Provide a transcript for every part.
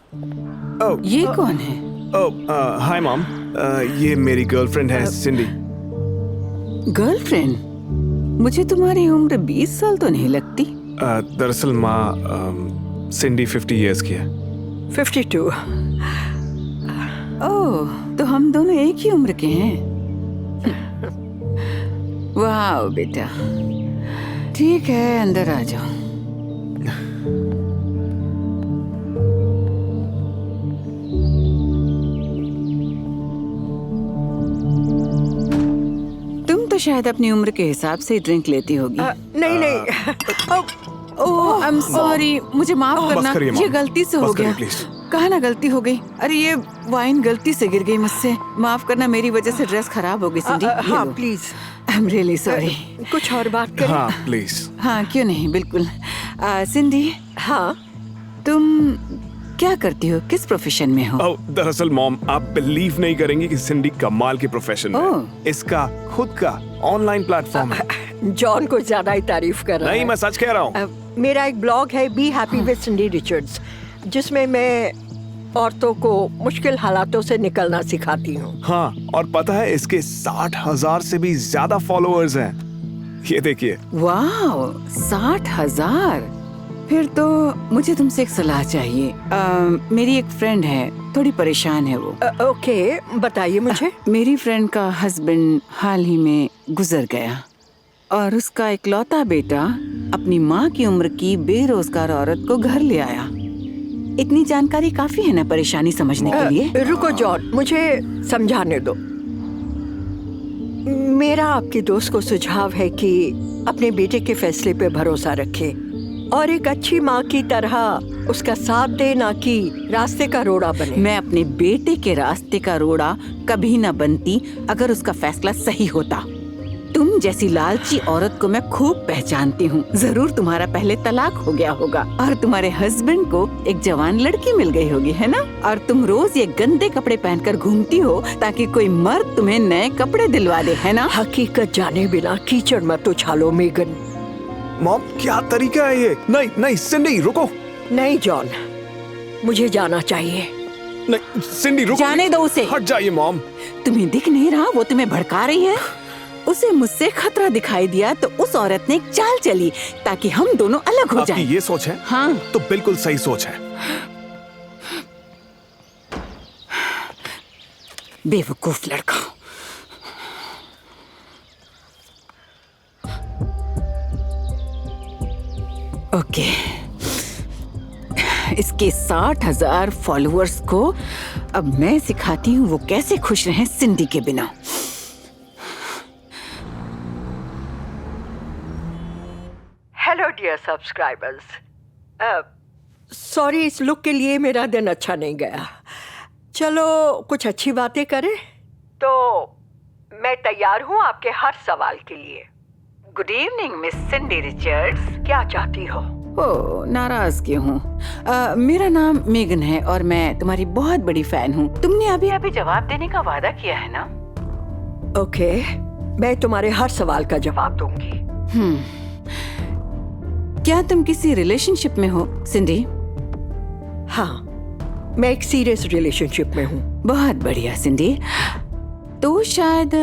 ये कौन है? हाय मॉम, ये मेरी गर्लफ्रेंड है सिंडी। गर्लफ्रेंड? मुझे तुम्हारी उम्र 20 साल तो नहीं लगती। दरअसल माँ, सिंडी 50 इयर्स की है। 52। ओह, तो हम दोनों एक ही उम्र के हैं। वाह बेटा, ठीक है, अंदर आ जाओ। तुम तो शायद अपनी उम्र के हिसाब से ड्रिंक लेती होगी। नहीं। ओह, आई एम सॉरी, मुझे माफ करना, करिए, ये माँ। गलती से हो बस करिए, गया। प्लीज। कहा ना गलती हो गई। अरे ये वाइन गलती से गिर गई मुझसे, माफ करना, मेरी वजह से ड्रेस खराब हो गई सिंडी। हाँ please, I am really sorry. कुछ और बात करें? हाँ प्लीज। हाँ क्यों नहीं, बिल्कुल। सिंडी, हाँ, तुम क्या करती हो, किस प्रोफेशन में हो? दरअसल मॉम, आप बिलीव नहीं करेंगी कि सिंडी कमाल के प्रोफेशन में है। ओह। इसका खुद का ऑनलाइन प्लेटफॉर्म है। जॉन को ज्यादा ही तारीफ कर रहा नहीं, है। मैं सच कह रहा हूँ। मेरा एक ब्लॉग है be happy with Cindy Richards, जिसमें मैं औरतों को मुश्किल हालातों से निकलना सिखाती हूँ। हाँ, और पता है इसके 60,000 से भी ज्यादा फॉलोअर्स हैं। ये देखिए। वाह, 60,000। फिर तो मुझे तुमसे एक सलाह चाहिए। मेरी एक फ्रेंड है, थोड़ी परेशान है वो। ओके, बताइए मुझे। मेरी फ्रेंड का हस्बैंड हाल ही में गुजर गया और उसका इकलौता बेटा अपनी माँ की उम्र की बेरोजगार औरत को घर ले आया। इतनी जानकारी काफी है ना परेशानी समझने के लिए? रुको जॉन, मुझे समझाने दो। मेरा आपकी दोस्त को सुझाव है कि अपने बेटे के फैसले पे भरोसा रखे और एक अच्छी माँ की तरह उसका साथ दे, ना कि रास्ते का रोड़ा बने। मैं अपने बेटे के रास्ते का रोड़ा कभी न बनती अगर उसका फैसला सही होता। तुम जैसी लालची औरत को मैं खूब पहचानती हूँ। जरूर तुम्हारा पहले तलाक हो गया होगा और तुम्हारे हस्बैंड को एक जवान लड़की मिल गई होगी, है ना? और तुम रोज ये गंदे कपड़े पहनकर घूमती हो ताकि कोई मर्द तुम्हें नए कपड़े दिलवा दे, है ना? हकीकत जाने बिना कीचड़ मत उछालो मेगन। मॉम, क्या तरीका है ये? नहीं नहीं सिंडी, रुको। नहीं जॉन, मुझे जाना चाहिए। नहीं सिंडी, रुको। जाने दो उसे। हट जाइए मॉम। तुम्हें दिख नहीं रहा वो तुम्हें भड़का रही है? उसे मुझसे खतरा दिखाई दिया तो उस औरत ने एक चाल चली ताकि हम दोनों अलग हो आपकी जाएं। ये सोच है? हाँ। तो बिल्कुल सही सोच है। बेवकूफ लड़का। ओके, इसके 60,000 फॉलोअर्स को अब मैं सिखाती हूँ वो कैसे खुश रहें सिंडी के बिना। हेलो डियर सब्सक्राइबर्स, सॉरी इस लुक के लिए मेरा दिन अच्छा नहीं गया। चलो कुछ अच्छी बातें करें। तो मैं तैयार हूँ आपके हर सवाल के लिए। Good evening miss सिंडी Richards. क्या चाहती हो? ओह, नाराज क्यों हूँ? मेरा नाम मेगन है और मैं तुम्हारी बहुत बड़ी फैन हूँ। तुमने अभी अभी जवाब देने का वादा किया है ना? ओके, मैं तुम्हारे हर सवाल का जवाब दूंगी। क्या तुम किसी रिलेशनशिप में हो सिंडी? हाँ, मैं एक सीरियस रिलेशनशिप में हूँ। बहुत बढ़िया सिंडी। तो शायद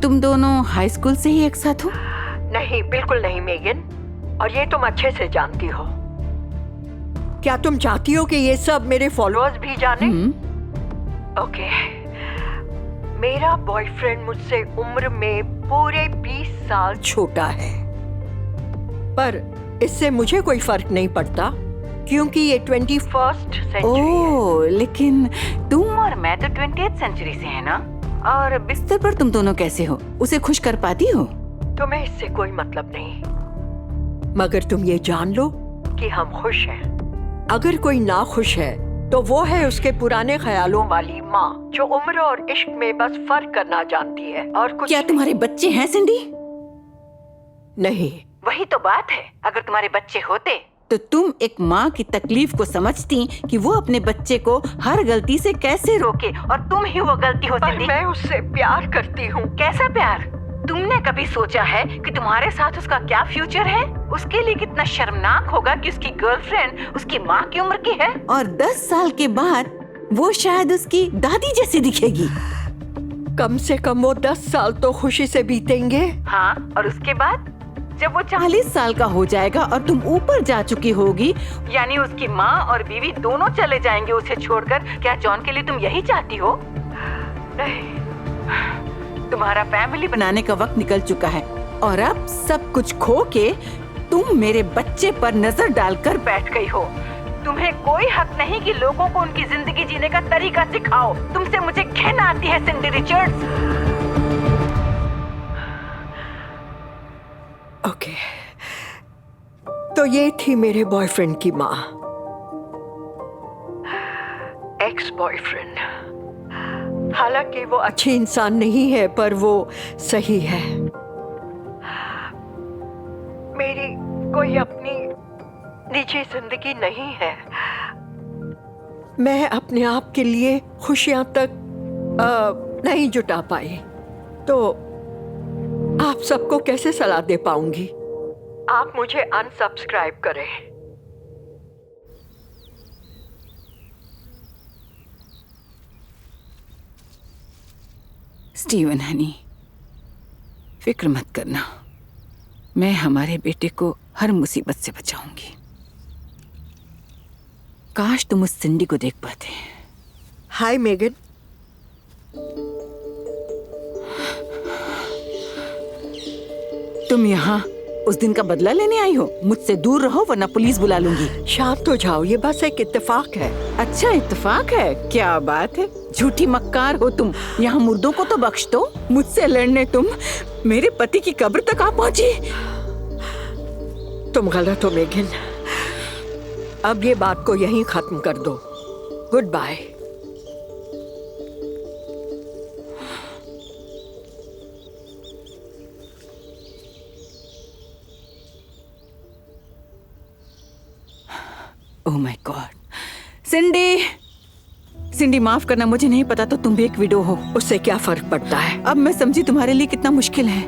तुम दोनों हाई स्कूल से ही एक साथ हो? नहीं, बिल्कुल नहीं मेगन, और ये तुम अच्छे से जानती हो। क्या तुम चाहती हो कि ये सब मेरे फॉलोअर्स भी जाने? ओके, मेरा बॉयफ्रेंड मुझसे उम्र में पूरे 20 साल छोटा है, पर इससे मुझे कोई फर्क नहीं पड़ता क्योंकि ये 21st सेंचुरी है। ओह, लेकिन तुम और मैं तो 20th सेंचुरी से है ना? और बिस्तर पर तुम दोनों कैसे हो? उसे खुश कर पाती हो? तुम्हें इससे कोई मतलब नहीं, मगर तुम ये जान लो कि हम खुश हैं। अगर कोई ना खुश है तो वो है उसके पुराने ख्यालों वाली माँ, जो उम्र और इश्क में बस फर्क करना जानती है और कुछ क्या तुम्हारे बच्चे हैं सिंडी? नहीं। वही तो बात है, अगर तुम्हारे बच्चे होते तो तुम एक माँ की तकलीफ को समझती कि वो अपने बच्चे को हर गलती से कैसे रोके, और तुम ही वो गलती हो पर सिंडी। मैं उससे प्यार करती हूँ। कैसा प्यार? तुमने कभी सोचा है कि तुम्हारे साथ उसका क्या फ्यूचर है? उसके लिए कितना शर्मनाक होगा कि उसकी गर्लफ्रेंड उसकी माँ की उम्र की है और 10 साल के बाद वो शायद उसकी दादी जैसी दिखेगी। कम से कम वो 10 साल तो खुशी से बीतेंगे। हाँ, और उसके बाद जब वो 40 साल का हो जाएगा और तुम ऊपर जा चुकी होगी, यानी उसकी माँ और बीवी दोनों चले जाएंगे उसे छोड़कर, क्या जॉन के लिए तुम यही चाहती हो? नहीं, तुम्हारा फैमिली बनाने का वक्त निकल चुका है और अब सब कुछ खो के तुम मेरे बच्चे पर नजर डालकर बैठ गई हो। तुम्हें कोई हक नहीं कि लोगों को उनकी जिंदगी जीने का तरीका सिखाओ। तुमसे मुझे घृणा आती है सिंडी रिचर्ड्स। ओके, तो ये थी मेरे बॉयफ्रेंड की माँ, एक्स बॉयफ्रेंड। हालांकि वो अच्छी इंसान नहीं है, पर वो सही है। मेरी कोई अपनी निजी जिंदगी नहीं है। मैं अपने आप के लिए खुशियां तक नहीं जुटा पाई, तो आप सबको कैसे सलाह दे पाऊंगी? आप मुझे अनसब्सक्राइब करें। स्टीवन हनी, फिक्र मत करना, मैं हमारे बेटे को हर मुसीबत से बचाऊंगी। काश तुम उस सिंडी को देख पाते। हाय मेगन। तुम यहाँ उस दिन का बदला लेने आई हो? मुझसे दूर रहो वरना पुलिस बुला लूंगी। शांत हो जाओ, ये बस एक इत्तेफाक है। अच्छा इत्तेफाक है? क्या बात है, झूठी मक्कार हो तुम। यहाँ मुर्दों को तो बख्श दो, मुझसे लड़ने तुम मेरे पति की कब्र तक आ पहुंची। तुम गलत हो मेगन, अब ये बात को यहीं खत्म कर दो। Goodbye. Oh my God. Cindy, Cindy माफ करना, मुझे नहीं पता तो तुम भी एक विडो हो। उससे क्या फर्क पड़ता है? अब मैं समझी तुम्हारे लिए कितना मुश्किल है।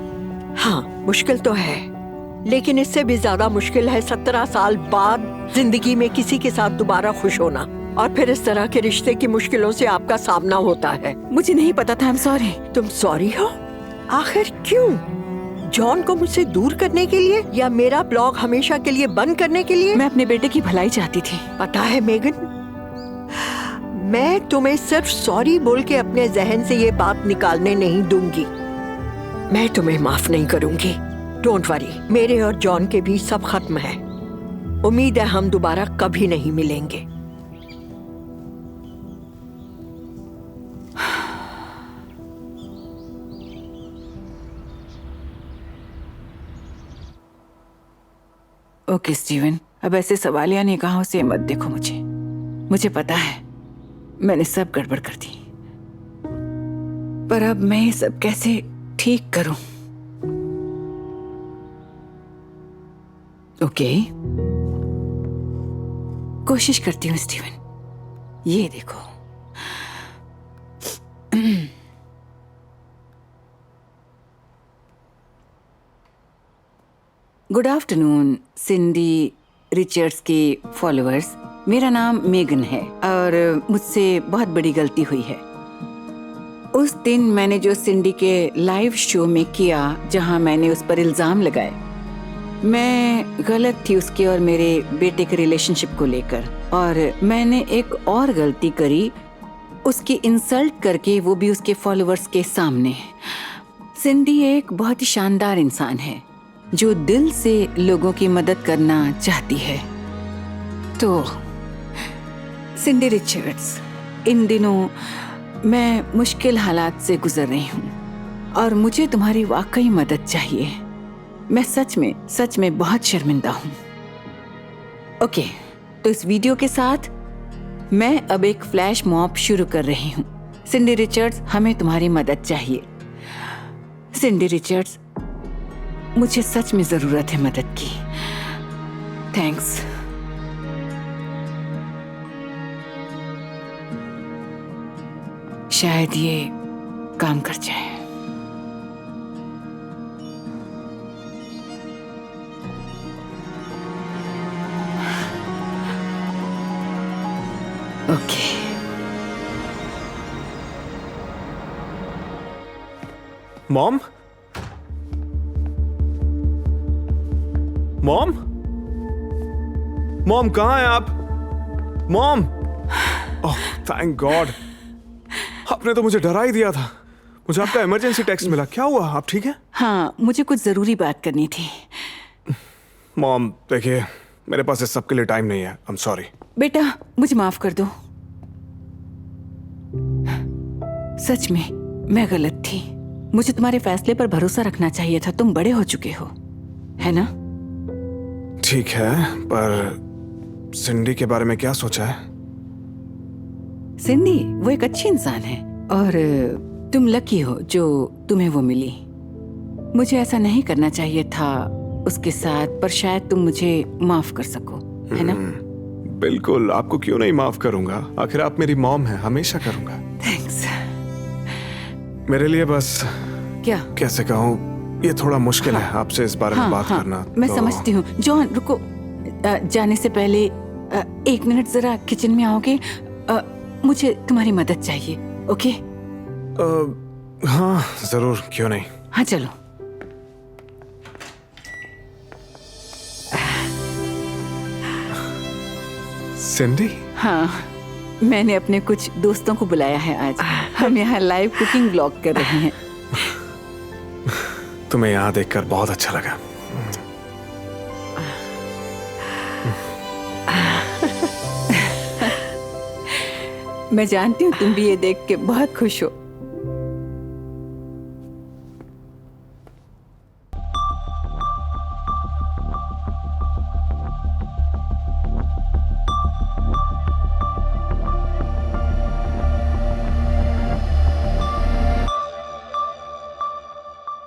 हाँ, मुश्किल तो है, लेकिन इससे भी ज्यादा मुश्किल है 17 साल बाद जिंदगी में किसी के साथ दोबारा खुश होना, और फिर इस तरह के रिश्ते की मुश्किलों से आपका सामना होता है। मुझे नहीं पता था, आई एम सॉरी। तुम सॉरी हो? आखिर क्यों? जॉन को मुझसे दूर करने के लिए या मेरा ब्लॉग हमेशा के लिए बंद करने के लिए? मैं अपने बेटे की भलाई चाहती थी। पता है मेगन, मैं तुम्हें सिर्फ सॉरी बोल के अपने जहन से ये बात निकालने नहीं दूंगी। मैं तुम्हें माफ नहीं करूंगी। डोंट वरी, मेरे और जॉन के बीच सब खत्म है। उम्मीद है हम दोबारा कभी नहीं मिलेंगे। ओके स्टीवन, अब ऐसे सवालिया निगाहों से मत देखो मुझे। मुझे पता है मैंने सब गड़बड़ कर दी, पर अब मैं ये सब कैसे ठीक करूं? ओके, कोशिश करती हूँ स्टीवन। ये देखो, गुड आफ्टरनून सिंडी रिचर्ड्स के फॉलोअर्स। मेरा नाम मेगन है और मुझसे बहुत बड़ी गलती हुई है। उस दिन मैंने जो सिंडी के लाइव शो में किया, जहां मैंने उस पर इल्जाम लगाए, मैं गलत थी उसके और मेरे बेटे के रिलेशनशिप को लेकर, और मैंने एक और गलती करी, उसकी इंसल्ट करके, वो भी उसके फॉलोअर्स के सामने। सिंडी एक बहुत ही शानदार इंसान है जो दिल से लोगों की मदद करना चाहती है। तो सिंडी रिचर्ड्स, इन दिनों मैं मुश्किल हालात से गुजर रही हूँ और मुझे तुम्हारी वाकई मदद चाहिए। मैं सच में बहुत शर्मिंदा हूँ। ओके, तो इस वीडियो के साथ मैं अब एक फ्लैश मॉब शुरू कर रही हूँ। सिंडी रिचर्ड्स, हमें तुम्हारी मदद चाहिए। सिंडी रिचर्ड्स, मुझे सच में जरूरत है मदद की। थैंक्स। शायद ये काम कर जाए। ओके। मॉम, मॉम, मॉम कहाँ हैं आप? मॉम, ओह थैंक गॉड, आपने तो मुझे डरा ही दिया था। मुझे आपका इमरजेंसी टेक्स्ट मिला। क्या हुआ, आप ठीक हैं? हाँ, मुझे कुछ जरूरी बात करनी थी। मॉम देखिए, मेरे पास इस सब के लिए टाइम नहीं है। I am sorry. बेटा मुझे माफ कर दो, सच में मैं गलत थी। मुझे तुम्हारे फैसले पर भरोसा रखना चाहिए था। तुम बड़े हो चुके हो, है ना? ठीक है, पर सिंडी के बारे में क्या सोचा है? सिंडी वो एक अच्छी इंसान है और तुम लकी हो जो तुम्हें वो मिली। मुझे ऐसा नहीं करना चाहिए था उसके साथ, पर शायद तुम मुझे माफ कर सको, है ना? बिल्कुल, आपको क्यों नहीं माफ करूंगा। आखिर आप मेरी मॉम हैं, हमेशा करूंगा। थैंक्स। मेरे लिए बस क्या? कैसे कहूँ, ये थोड़ा मुश्किल है आपसे इस बारे में बात करना। मैं तो समझती हूँ। जॉन रुको, जाने से पहले 1 मिनट जरा किचन में आओगे? मुझे तुम्हारी मदद चाहिए। ओके? हाँ जरूर, क्यों नहीं। हाँ चलो। सिंडी, हाँ, मैंने अपने कुछ दोस्तों को बुलाया है आज। हम यहाँ लाइव कुकिंग व्लॉग कर रहे हैं। तुम्हें यहाँ देखकर बहुत अच्छा लगा। मैं जानती हूँ तुम भी ये देख के बहुत खुश हो।